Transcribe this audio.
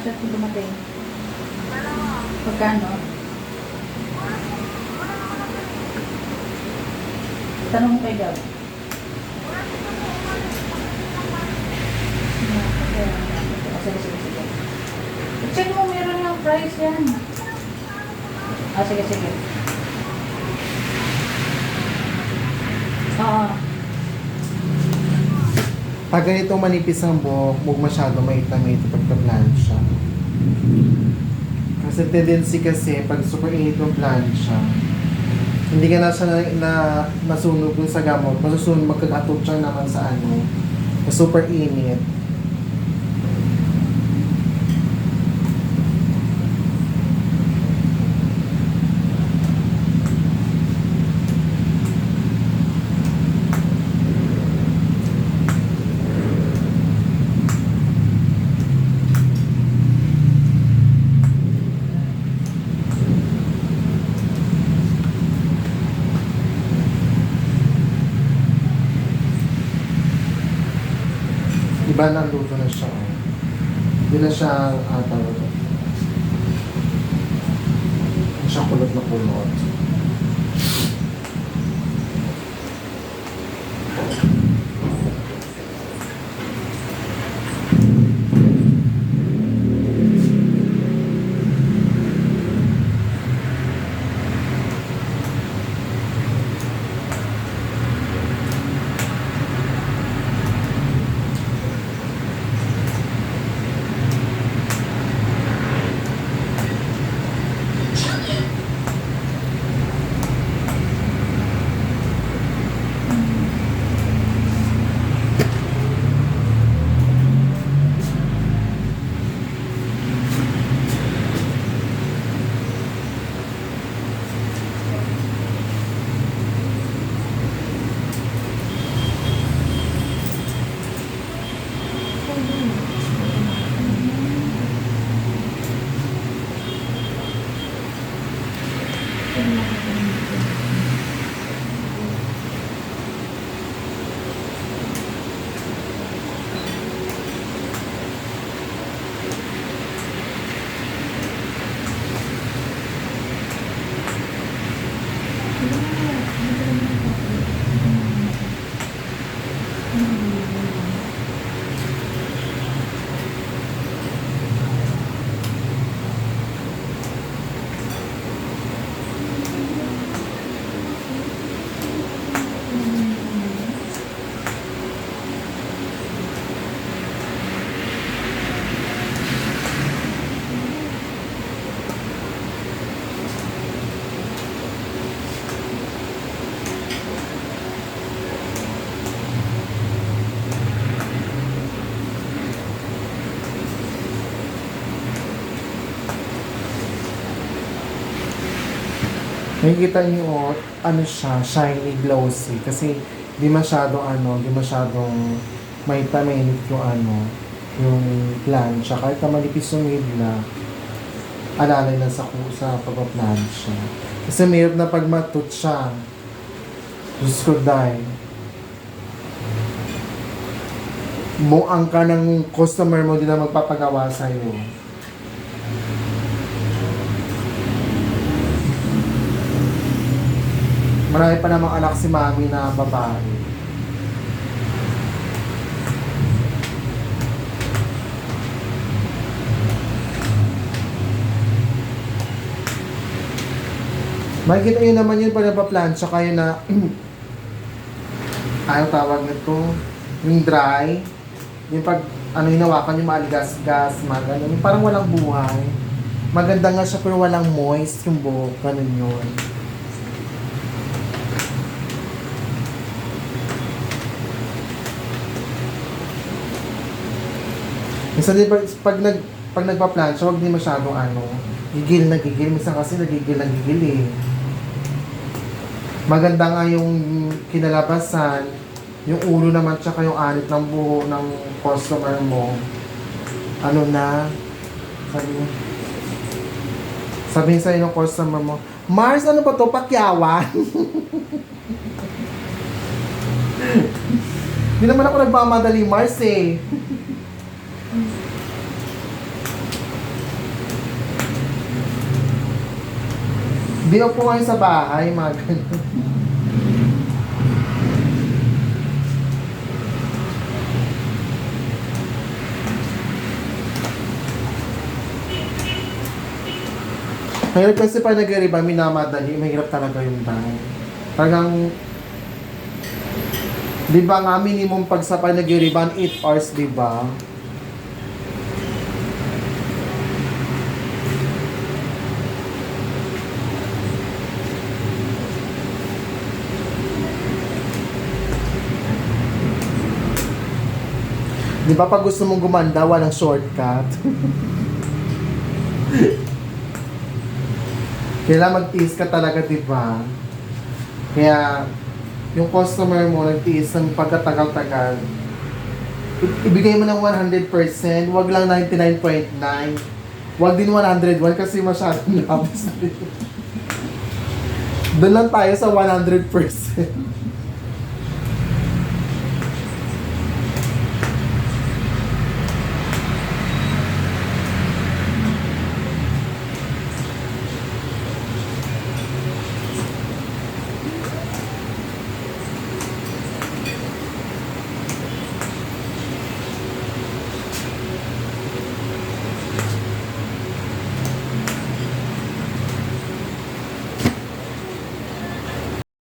chat mo dumating? Pagkano? Tanong mo kay Gab. Sige. Check mo, meron yung price yan. Sige. Pag ganito manipis ang buhok, huwag masyado maitamay ito pagka-plancha. Kasi tendency kasi, pag super init yung plancha, hindi ka na siya nasunog dun sa gamot, masusunod magkakatot siya naman sa sa super init. Iba na luto na siya. Hindi na siya tawag. Hindi siya kulot na kulot. Nakikita niyo, siya, shiny, glossy. Kasi, di masyadong may taminit yung plancha. Kahit na manipis yung ngidla, alalay na sa pagpa-plancha. Kasi mayroon na pag matut siya. Diyos ko, dahil. Muang ka ng customer mo, di na magpapagawa sa'yo. Marami pa namang anak si mami na babae. Makikita nyo naman yun pag napaplansya kayo na ayaw tawag nito, yung dry, yung pag hinawakan yung maaligas-gas, yung parang walang buhay. Maganda nga siya pero walang moist yung buhok, ganun yun. Minsan din pag nagpa-plancha, huwag din masyadong gigil na gigil. Minsan kasi nagigil na gigil eh. Maganda nga yung kinalabasan, yung ulo naman tsaka yung anit ng buho ng customer mo. Sabihin sa'yo ng customer mo, Mars, ano ba to? Pakyawan? Hindi naman ako nagmamadali, Mars eh. Di po ngayon sa bahay, mga ganun. Mahirap kasi pa nag-riba, minamadali, mahirap talaga yung time. Talagang, di ba nga minimum pag sa panag-riban, 8 hours, di ba? Di ba pag gusto mong gumanda, walang shortcut? Kailangan magtiis ka talaga, di ba? Kaya, yung customer mo, nagtiis ng pagkatagal-tagal, ibigay mo ng 100%, wag lang 99.9. Wag din 101 kasi masyadong labis. Doon lang tayo sa 100%.